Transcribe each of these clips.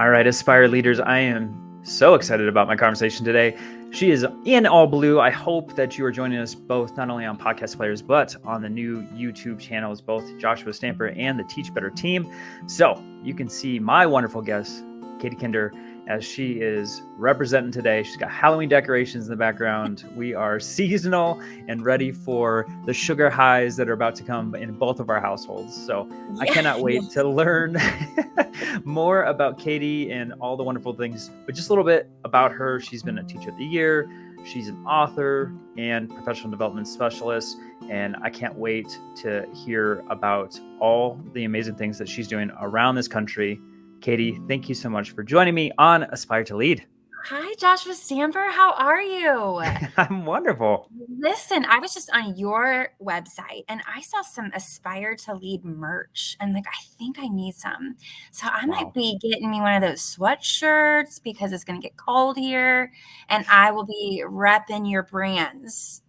All right, Aspire leaders, I am so excited about my conversation today. She is in all blue. I hope that you are joining us both, not only on Podcast Players, but on the new YouTube channels, both Joshua Stamper and the Teach Better team. So you can see my wonderful guest, Katie Kinder, as she is representing today. She's got Halloween decorations in the background. We are seasonal and ready for the sugar highs that are about to come in both of our households. So I cannot wait to learn more about Katie and all the wonderful things, but just a little bit about her. She's been a Teacher of the Year. She's an author and professional development specialist. And I can't wait to hear about all the amazing things that she's doing around this country. Katie, thank you so much for joining me on Aspire to Lead. Hi, Joshua Stamper. How are you? I'm wonderful. Listen, I was just on your website and I saw some Aspire to Lead merch and I think I need some. So I might be getting me one of those sweatshirts because it's going to get cold here and I will be repping your brands.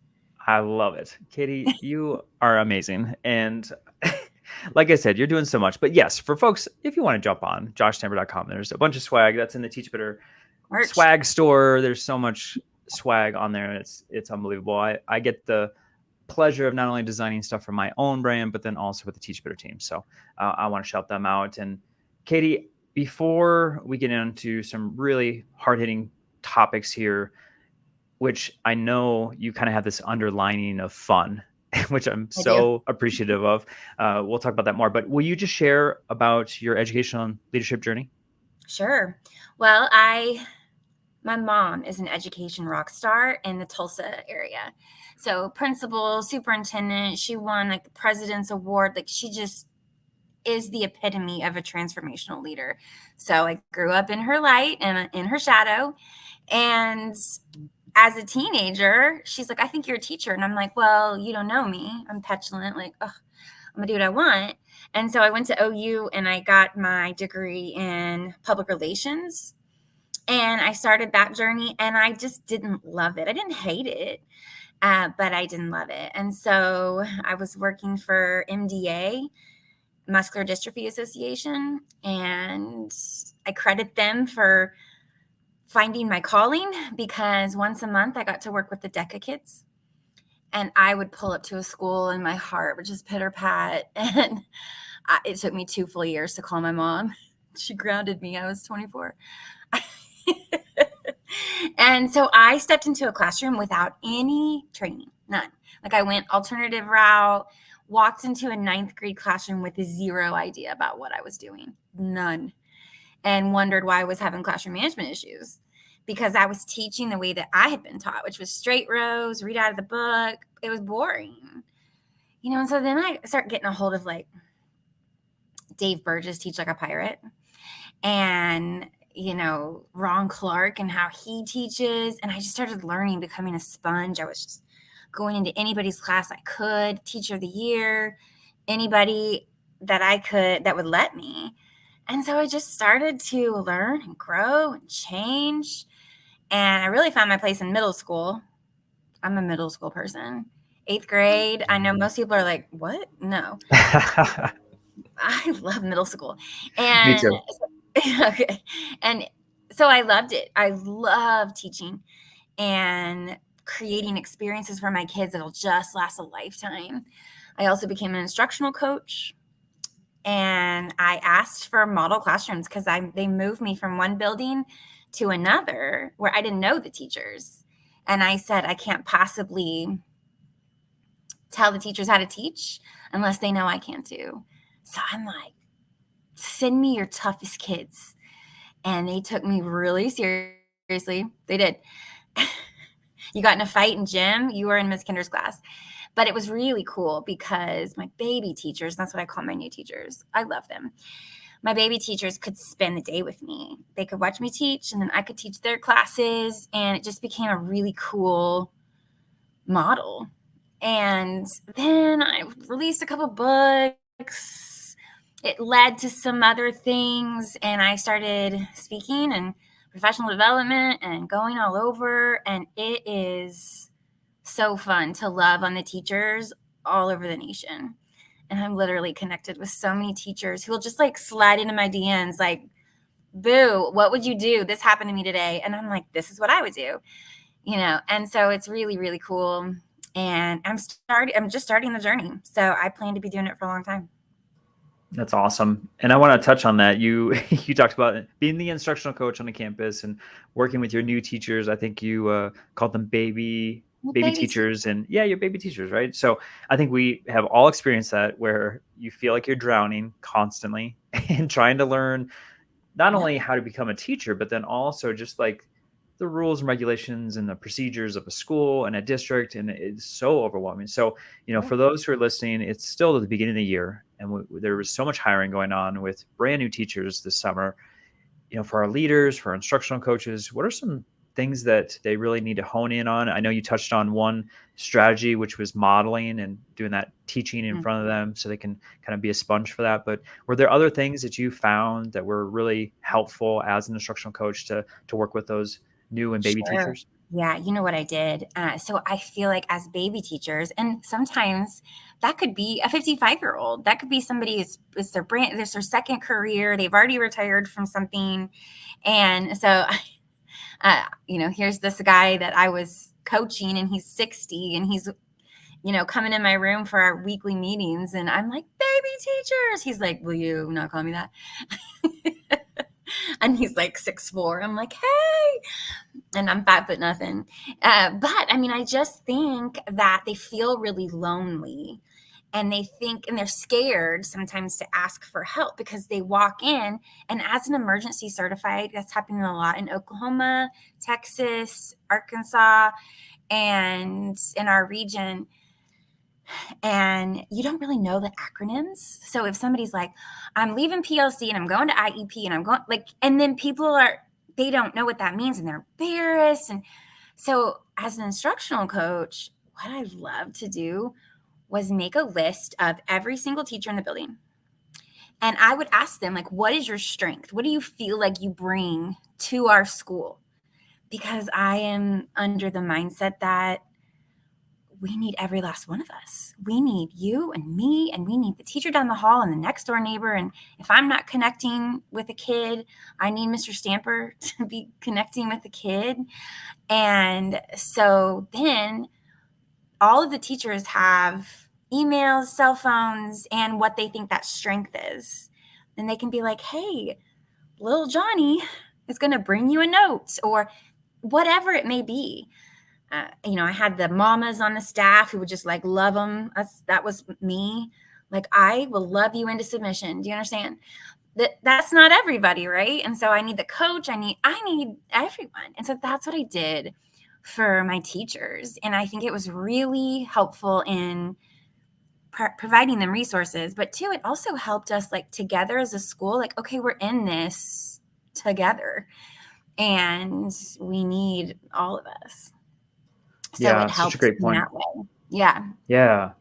I love it. Katie, you are amazing. And like I said, you're doing so much. But yes, for folks, if you want to jump on joshtamper.com, there's a bunch of swag that's in the Teach Better swag store. There's so much swag on there. It's unbelievable. I get the pleasure of not only designing stuff for my own brand, but then also with the Teach Better team. So I want to shout them out. And Katie, before we get into some really hard-hitting topics here, which I know you kind of have this underlining of fun, which I'm so appreciative of. We'll talk about that more, but will you just share about your educational and leadership journey? Sure. Well, my mom is an education rock star in the Tulsa area. So principal, superintendent, she won the President's Award. She just is the epitome of a transformational leader. So I grew up in her light and in her shadow. And as a teenager, she's like, I think you're a teacher. And I'm like, well, you don't know me. I'm petulant. I'm going to do what I want. And so I went to OU and I got my degree in public relations. And I started that journey and I just didn't love it. I didn't hate it, but I didn't love it. And so I was working for MDA, Muscular Dystrophy Association, and I credit them for finding my calling because once a month I got to work with the DECA kids. And I would pull up to a school and my heart would just pitter pat. And it took me 2 full years to call my mom. She grounded me. I was 24. And so I stepped into a classroom without any training, none. I went alternative route, walked into a 9th grade classroom with zero idea about what I was doing, none, and wondered why I was having classroom management issues because I was teaching the way that I had been taught, which was straight rows, read out of the book. It was boring, and so then I start getting a hold of Dave Burgess, Teach Like a Pirate, and Ron Clark and how he teaches. And I just started learning, becoming a sponge. I was just going into anybody's class I could, Teacher of the Year, anybody that I could that would let me. And so I just started to learn and grow and change. And I really found my place in middle school. I'm a middle school person. 8th grade. I know most people are like, what? No. I love middle school. And Me too. Okay. And so I loved it. I love teaching and creating experiences for my kids that'll just last a lifetime. I also became an instructional coach and I asked for model classrooms because they moved me from one building to another where I didn't know the teachers. And I said, I can't possibly tell the teachers how to teach unless they know I can too. So I'm like, send me your toughest kids. And they took me really seriously. They did. You got in a fight in gym, you were in Miss Kinder's class. But it was really cool because my baby teachers, that's what I call my new teachers, I love them. My baby teachers could spend the day with me. They could watch me teach and then I could teach their classes. And it just became a really cool model. And then I released a couple books. It led to some other things, and I started speaking and professional development and going all over, and it is so fun to love on the teachers all over the nation. And I'm literally connected with so many teachers who will just slide into my DMs boo, what would you do? This happened to me today. And I'm like, this is what I would do, And so it's really, really cool. And I'm just starting the journey. So I plan to be doing it for a long time. That's awesome. And I want to touch on that. You you talked about being the instructional coach on the campus and working with your new teachers. I think you called them Well, baby baby, teachers, and yeah, you're baby teachers, right? So I think we have all experienced that, where you feel like you're drowning constantly and trying to learn not yeah, only how to become a teacher, but then also just like the rules and regulations and the procedures of a school and a district. And it's so overwhelming. So, yeah, for those who are listening, it's still the beginning of the year, and there was so much hiring going on with brand new teachers this summer. For our leaders, for our instructional coaches, what are some things that they really need to hone in on? I know you touched on one strategy, which was modeling and doing that teaching in front of mhm, them so they can kind of be a sponge for that. But were there other things that you found that were really helpful as an instructional coach to work with those new and baby sure. teachers? Yeah, you know what I did? So I feel like as baby teachers, and sometimes that could be a 55-year-old. That could be somebody it's their brand, it's their second career. They've already retired from something. And so, here's this guy that I was coaching and he's 60 and he's, coming in my room for our weekly meetings. And I'm like, baby teachers. He's like, will you not call me that? And he's like 6'4". I'm like, hey, and I'm 5 foot nothing. But I mean, I just think that they feel really lonely and and they're scared sometimes to ask for help because they walk in and as an emergency certified, that's happening a lot in Oklahoma, Texas, Arkansas, and in our region. And you don't really know the acronyms. So if somebody's like, I'm leaving PLC and I'm going to IEP and I'm going and then they don't know what that means and they're embarrassed. And so as an instructional coach, what I love to do was make a list of every single teacher in the building. And I would ask them, like, what is your strength? What do you feel like you bring to our school? Because I am under the mindset that we need every last one of us. We need you and me, and we need the teacher down the hall and the next door neighbor. And if I'm not connecting with a kid, I need Mr. Stamper to be connecting with the kid. And so then all of the teachers have emails, cell phones, and what they think that strength is. And they can be like, hey, little Johnny is going to bring you a note or whatever it may be. I had the mamas on the staff who would just like love them. That was me. Like, I will love you into submission. Do you understand? That's not everybody, right? And so I need the coach. I need everyone. And so that's what I did for my teachers. And I think it was really helpful in providing them resources. But two, it also helped us like together as a school, like, okay, we're in this together and we need all of us. So it Yeah, such a helped great in point. that way. Yeah. Yeah.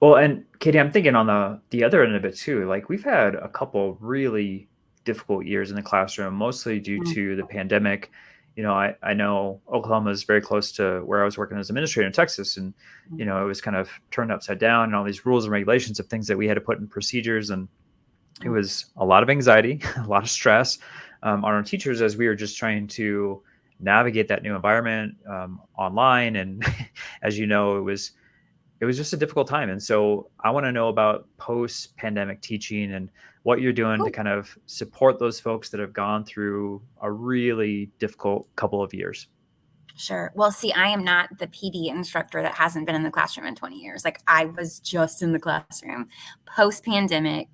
Well, and Katie, I'm thinking on the other end of it too. Like we've had a couple really difficult years in the classroom, mostly due to the pandemic. I know Oklahoma is very close to where I was working as administrator in Texas, and it was kind of turned upside down, and all these rules and regulations of things that we had to put in procedures, and it was a lot of anxiety, a lot of stress on our teachers as we were just trying to navigate that new environment online, and as you know, it was just a difficult time. And so I want to know about post pandemic teaching and what you're doing to Cool. kind of support those folks that have gone through a really difficult couple of years. Sure. Well, see, I am not the PD instructor that hasn't been in the classroom in 20 years. Like, I was just in the classroom post pandemic,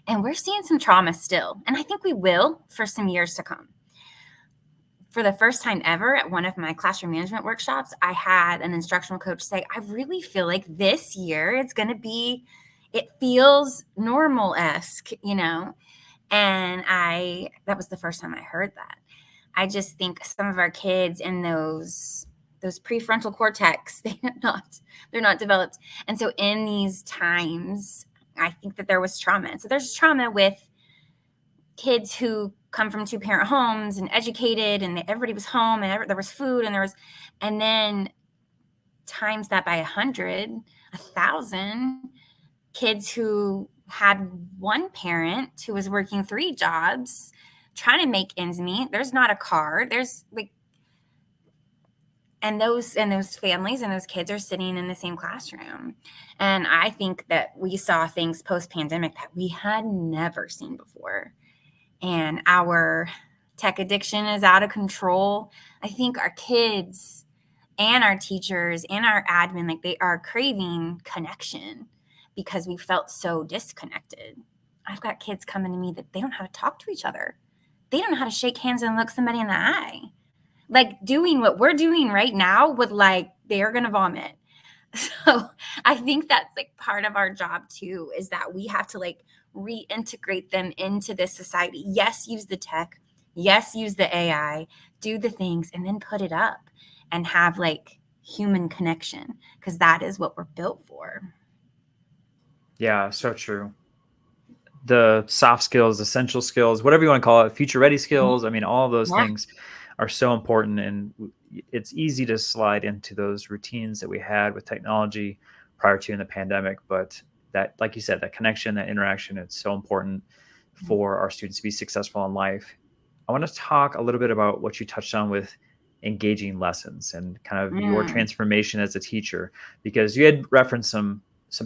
and we're seeing some trauma still. And I think we will for some years to come. For the first time ever at one of my classroom management workshops, I had an instructional coach say, I really feel like this year it feels normal esque, And that was the first time I heard that. I just think some of our kids in those prefrontal cortex, they're not developed. And so in these times, I think that there was trauma. And so there's trauma with kids who come from two-parent homes and educated and everybody was home and there was food and then times that by 100, 1,000 kids who had one parent who was working 3 jobs trying to make ends meet. There's not a car. There's like, and those families and those kids are sitting in the same classroom. And I think that we saw things post-pandemic that we had never seen before. And our tech addiction is out of control. I think our kids and our teachers and our admin, like, they are craving connection because we felt so disconnected. I've got kids coming to me that they don't know how to talk to each other. They don't know how to shake hands and look somebody in the eye. Like, doing what we're doing right now with, like, they're going to vomit. So I think that's like part of our job too, is that we have to like reintegrate them into this society. Yes, use the tech. Yes, use the AI, do the things, and then put it up and have like human connection, because that is what we're built for. Yeah, so true. The soft skills, essential skills, whatever you want to call it, future ready skills. I mean, all of those Yeah. things are so important, and it's easy to slide into those routines that we had with technology prior to in the pandemic. But that, like you said, that connection, that interaction, it's so important for our students to be successful in life. I want to talk a little bit about what you touched on with engaging lessons and kind of your transformation as a teacher, because you had referenced some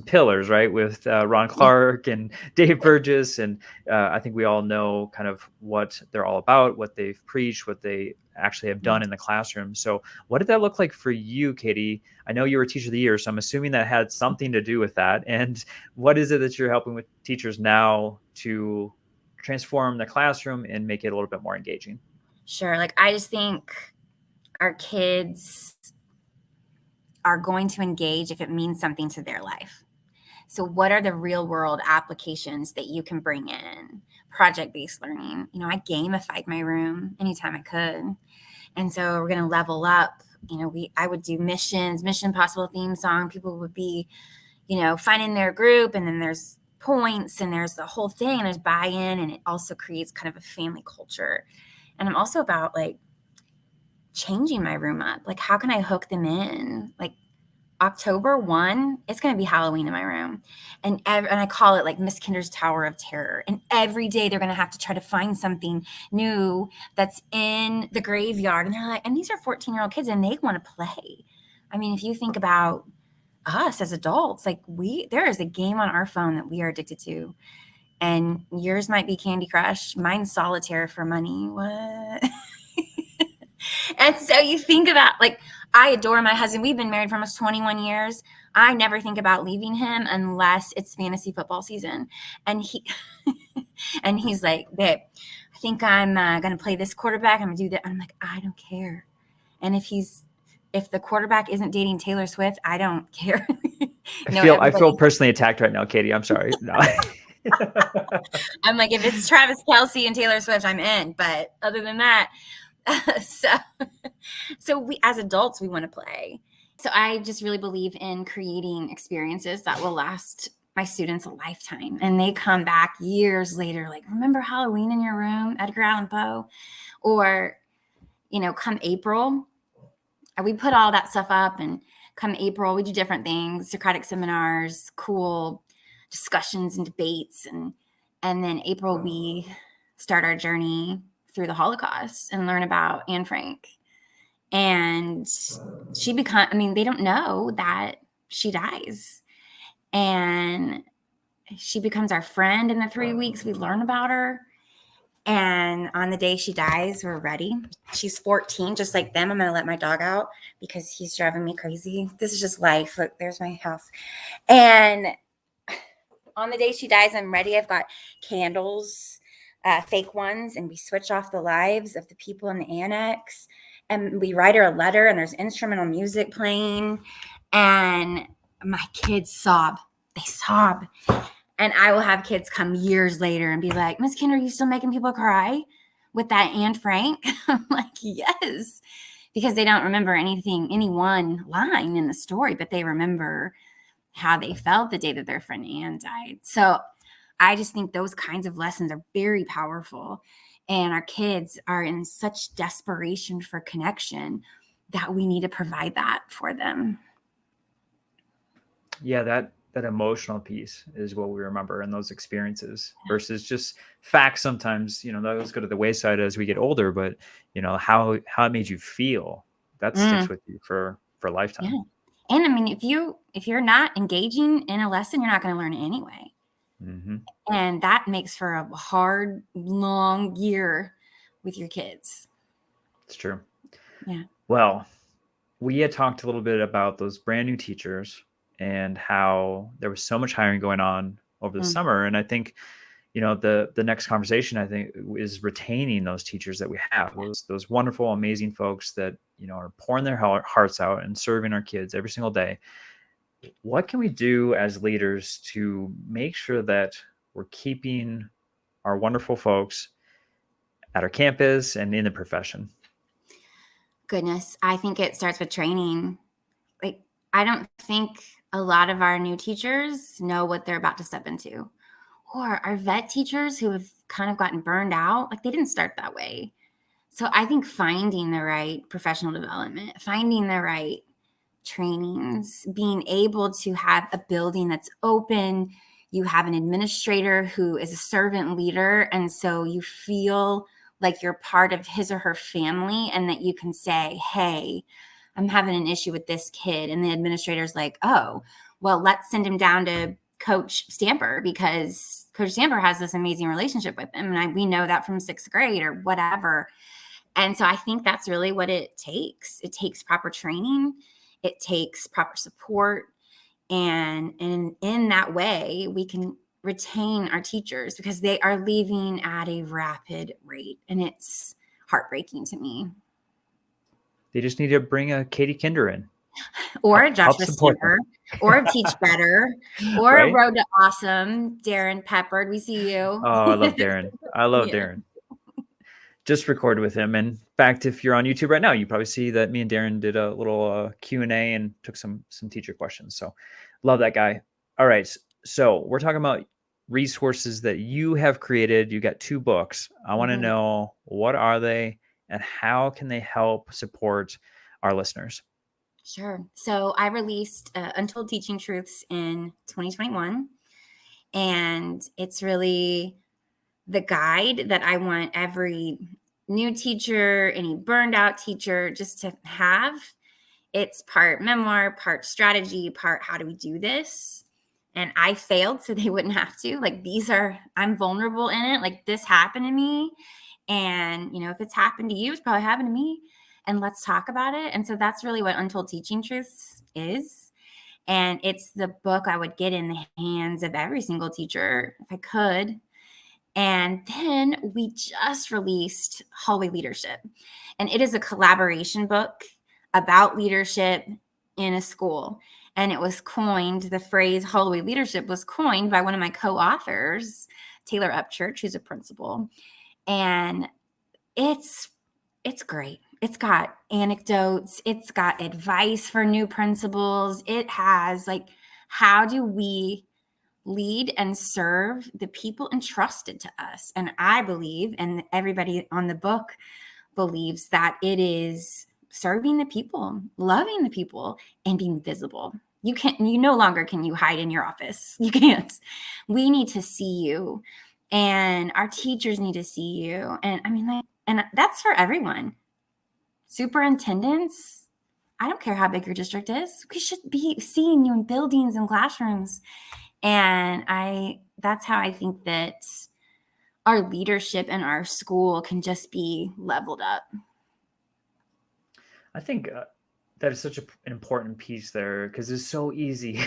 pillars, right, with Ron Clark and Dave Burgess, and I think we all know kind of what they're all about, what they've preached, what they actually have done in the classroom. So what did that look like for you, Katie? I know you were Teacher of the Year, so I'm assuming that had something to do with that. And what is it that you're helping with teachers now to transform the classroom and make it a little bit more engaging? Sure. Like, I just think our kids are going to engage if it means something to their life. So what are the real world applications that you can bring in? Project-based learning. You know, I gamified my room anytime I could. And so we're going to level up. You know, I would do missions, Mission Possible theme song. People would be, you know, finding their group, and then there's points, and there's the whole thing, and there's buy-in, and it also creates kind of a family culture. And I'm also about like changing my room up. Like, how can I hook them in? Like, October 1, it's going to be Halloween in my room. And I call it like Miss Kinder's Tower of Terror. And every day they're going to have to try to find something new that's in the graveyard. And they're like, and these are 14-year-old kids, and they want to play. I mean, if you think about us as adults, like, there is a game on our phone that we are addicted to. And yours might be Candy Crush. Mine's Solitaire for money. What? And so you think about, like, I adore my husband. We've been married for almost 21 years. I never think about leaving him unless it's fantasy football season. And he's like, babe, I think I'm going to play this quarterback. I'm going to do that. I'm like, I don't care. And if the quarterback isn't dating Taylor Swift, I don't care. I feel personally attacked right now, Katie. I'm sorry. No. I'm like, if it's Travis Kelce and Taylor Swift, I'm in. But other than that, so we, as adults, we want to play. So I just really believe in creating experiences that will last my students a lifetime. And they come back years later, like, remember Halloween in your room, Edgar Allan Poe? Or, you know, come April, we put all that stuff up, and come April, we do different things, Socratic seminars, cool discussions and debates. And then April, we start our journey through the Holocaust and learn about Anne Frank. And they don't know that she dies. And she becomes our friend in the 3 weeks we learn about her. And on the day she dies, we're ready. She's 14, just like them. I'm going to let my dog out because he's driving me crazy. This is just life. Look, there's my house. And on the day she dies, I'm ready. I've got candles, fake ones, and we switch off the lives of the people in the annex. And we write her a letter, and there's instrumental music playing. And my kids sob. They sob. And I will have kids come years later and be like, Miss Kinder, are you still making people cry with that Anne Frank? I'm like, yes. Because they don't remember any one line in the story, but they remember how they felt the day that their friend Anne died. So I just think those kinds of lessons are very powerful. And our kids are in such desperation for connection that we need to provide that for them. Yeah, that emotional piece is what we remember in those experiences versus just facts. Sometimes, those go to the wayside as we get older, but how it made you feel, that sticks Mm, with you for a lifetime. yeah. And I mean, if you're not engaging in a lesson, you're not going to learn it anyway. Mm-hmm. And that makes for a hard, long year with your kids. It's true. Yeah. Well, we had talked a little bit about those brand new teachers and how there was so much hiring going on over the Mm, summer. And I think, the next conversation, I think, is retaining those teachers that we have, those wonderful, amazing folks that, are pouring their hearts out and serving our kids every single day. What can we do as leaders to make sure that we're keeping our wonderful folks at our campus and in the profession? goodness. I think it starts with training. Like, I don't think a lot of our new teachers know what they're about to step into. Or our vet teachers who have kind of gotten burned out, like they didn't start that way. So I think finding the right professional development, finding the right trainings, being able to have a building that's open, you have an administrator who is a servant leader, and so you feel like you're part of his or her family and that you can say, hey, I'm having an issue with this kid. And the administrator's like, oh, well, let's send him down to Coach Stamper because Coach Stamper has this amazing relationship with him. And we know that from 6th grade or whatever. And so I think that's really what it takes. It takes proper training. It takes proper support. And in that way, we can retain our teachers because they are leaving at a rapid rate. And it's heartbreaking to me. They just need to bring a Katie Kinder in. Or Help Joshua support them. Stamper, or Teach Better, or Right? Road to Awesome, Darren Peppard. We see you. Oh, I love Darren. I love Yeah. Darren. Just recorded with him. And in fact, if you're on YouTube right now, you probably see that me and Darren did a little Q&A and took some teacher questions. So love that guy. All right. So we're talking about resources that you have created. You got 2 books. I want to Mhm. know, what are they and how can they help support our listeners? Sure. So I released Untold Teaching Truths in 2021. And it's really the guide that I want every new teacher, any burned out teacher, just to have. It's part memoir, part strategy, part how do we do this? And I failed so they wouldn't have to. Like, I'm vulnerable in it. Like, this happened to me. And, if it's happened to you, it's probably happened to me. And let's talk about it. And so that's really what Untold Teaching Truths is. And it's the book I would get in the hands of every single teacher if I could. And then we just released Hallway Leadership. And it is a collaboration book about leadership in a school. And the phrase hallway leadership was coined by one of my co-authors, Taylor Upchurch, who's a principal. And it's great. It's got anecdotes, it's got advice for new principals. It has how do we lead and serve the people entrusted to us? And I believe, and everybody on the book believes, that it is serving the people, loving the people, and being visible. You no longer can you hide in your office. You can't. We need to see you, and our teachers need to see you. And I mean, and that's for everyone. Superintendents, I don't care how big your district is. We should be seeing you in buildings and classrooms. And that's how I think that our leadership in our school can just be leveled up. I think that is such an important piece there, because it's so easy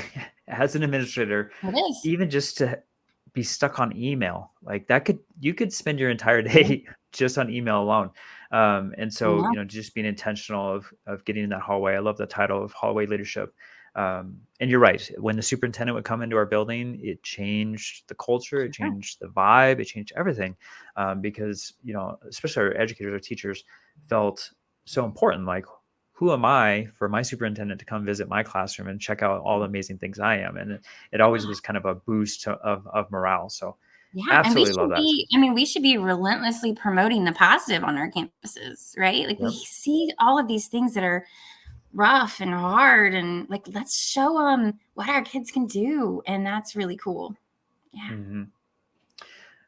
as an administrator, It is. even just to be stuck on email. Like you could spend your entire day just on email alone. And so, Yeah. just being intentional of getting in that hallway. I love the title of Hallway Leadership. And you're right. When the superintendent would come into our building, it changed the culture, it Sure. changed the vibe, it changed everything. Because, especially our educators, our teachers felt so important. Like, who am I for my superintendent to come visit my classroom and check out all the amazing things I am? And it always was kind of a boost of morale. So Yeah. And absolutely love that. we should be relentlessly promoting the positive on our campuses, right? Like, we Yep. see all of these things that are rough and hard, and like, let's show them what our kids can do. And that's really cool. Yeah. Mm-hmm.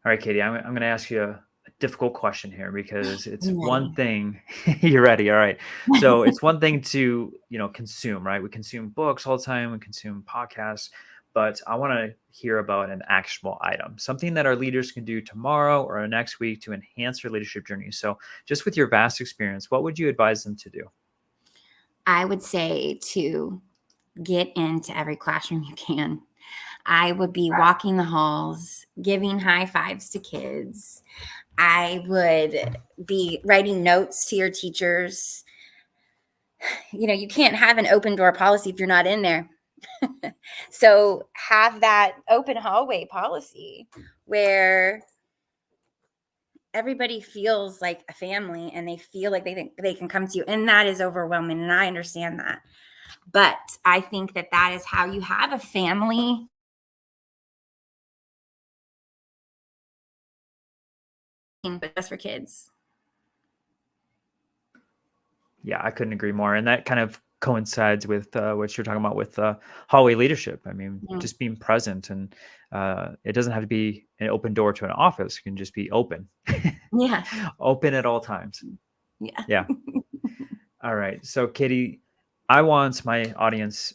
All right, Katie, I'm going to ask you a difficult question here because it's I'm one ready. thing. You're ready. All right. So it's one thing to, consume, right? We consume books all the time. We consume podcasts, but I want to hear about an actionable item, something that our leaders can do tomorrow or next week to enhance their leadership journey. So just with your vast experience, what would you advise them to do? I would say to get into every classroom you can. I would be walking the halls, giving high fives to kids. I would be writing notes to your teachers. You can't have an open door policy if you're not in there. So have that open hallway policy where everybody feels like a family and they feel like they can come to you. And that is overwhelming. And I understand that. But I think that is how you have a family. But just for kids. Yeah, I couldn't agree more. And that kind of coincides with what you're talking about with hallway leadership. I mean, just being present, and it doesn't have to be an open door to an office. It can just be open. Yeah. Open at all times. Yeah. Yeah. All right. So, Katie, I want my audience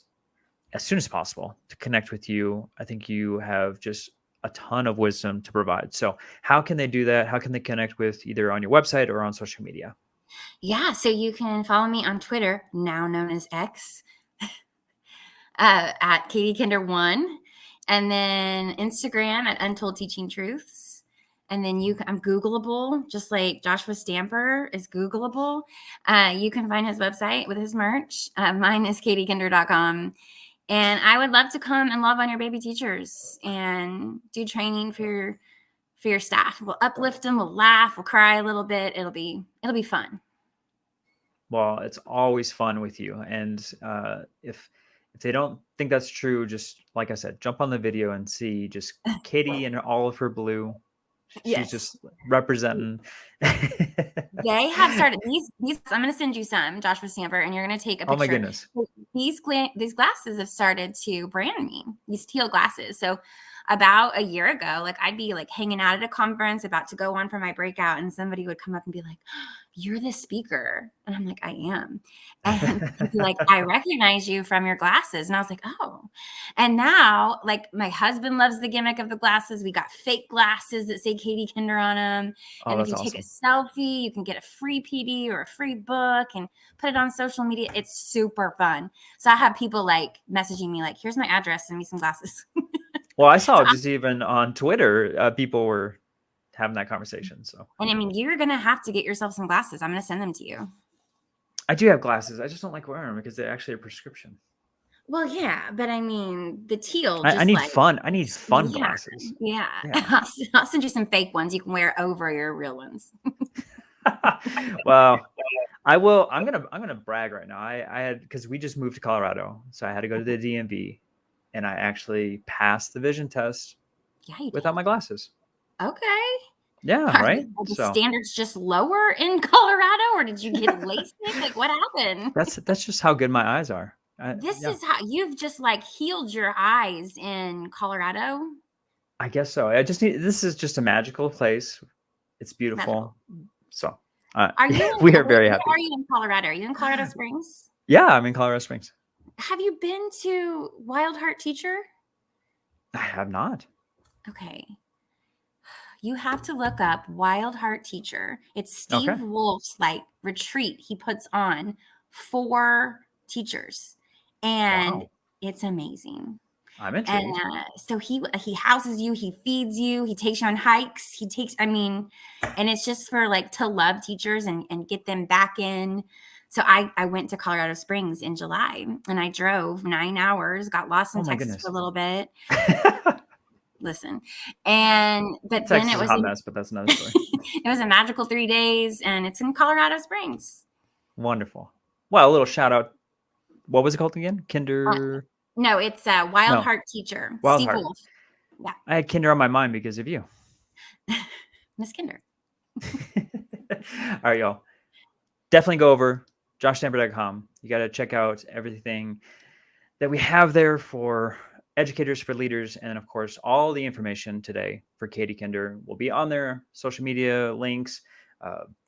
as soon as possible to connect with you. I think you have just a ton of wisdom to provide. So how can they do that? How can they connect with either on your website or on social media? Yeah. So you can follow me on Twitter, now known as X, at Katie Kinder1, and then Instagram at Untold Teaching Truths. And then I'm Googleable, just like Joshua Stamper is Googleable. You can find his website with his merch. Mine is katiekinder.com. And I would love to come and love on your baby teachers and do training for your staff. We'll uplift them, we'll laugh, we'll cry a little bit. It'll be fun. Well, it's always fun with you. And if they don't think that's true, just like I said, jump on the video and see just Katie in all of her blue. She's Yes. just representing. They have started these. I'm going to send you some, Joshua Stamper, and you're going to take a picture. Oh my goodness. These glasses have started to brand me, these teal glasses. So about a year ago, like I'd be like hanging out at a conference about to go on for my breakout, and somebody would come up and be like, "You're the speaker." And I'm like, "I am." And he'd be like, "I recognize you from your glasses." And I was like, "Oh." And now, like, my husband loves the gimmick of the glasses. We got fake glasses that say Katie Kinder on them. Oh, And if that's you take a awesome. selfie, you can get a free PD or a free book and put it on social media. It's super fun. So I have people like messaging me like, "Here's my address, send me some glasses." Well, I saw just even on Twitter, people were having that conversation. So, and I mean, you're going to have to get yourself some glasses. I'm going to send them to you. I do have glasses. I just don't like wearing them because they're actually a prescription. Well, yeah, but I mean, the teal, I just need like, fun. I need fun yeah, glasses. yeah. Yeah. I'll send you some fake ones you can wear over your real ones. Well, I will. I'm gonna brag right now. I had, because we just moved to Colorado, so I had to go to the DMV, and I actually passed the vision test Yeah, you did. without my glasses. Okay. Yeah, right. Are the So standards just lower in Colorado, or did you get LASIK? Like, what happened? that's just how good my eyes are. This Yeah, is how you've just like healed your eyes in Colorado. I guess so. I just need. This is just a magical place. It's Medical. beautiful. So Are you we are where very happy. are you in Colorado? Are you in Colorado Springs? Yeah, I'm in Colorado Springs. Have you been to Wild Heart Teacher? I have not. Okay. You have to look up Wild Heart Teacher. It's Okay. Steve Wolf's like retreat he puts on for teachers. And Wow. it's amazing. I'm And intrigued. so he houses you, he feeds you, he takes you on hikes, and it's just for like to love teachers and get them back in. So I went to Colorado Springs in July and I drove 9 hours, got lost in Oh my Texas for goodness. a little bit. Listen, but then Texas it is a was hot mess, but that's another story. it was a magical 3 days, and it's in Colorado Springs. Wonderful. Well, a little shout out. What was it called again? Uh, Kinder. no, it's Wild No, Heart Teacher, Wild Steve Heart. Wolf. Yeah, I had Kinder on my mind because of you. Miss Kinder. All right, y'all. Definitely go over, joshstamper.com. You got to check out everything that we have there for educators, for leaders, and of course, all the information today for Katie Kinder will be on there. Social media links,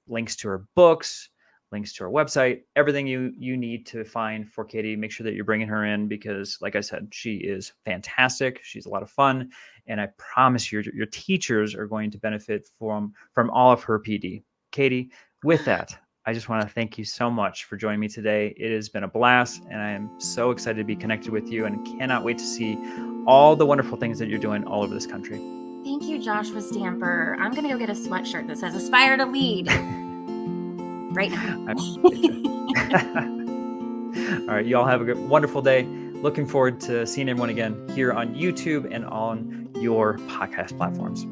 links to her books, links to her website, everything you need to find for Katie. Make sure that you're bringing her in because, like I said, she is fantastic. She's a lot of fun, and I promise you, your teachers are going to benefit from all of her PD. Katie, with that, I just want to thank you so much for joining me today. It has been a blast, and I am so excited to be connected with you and cannot wait to see all the wonderful things that you're doing all over this country. Thank you, Joshua Stamper. I'm going to go get a sweatshirt that says Aspire to Lead right now. All right, you all have a wonderful day. Looking forward to seeing everyone again here on YouTube and on your podcast platforms.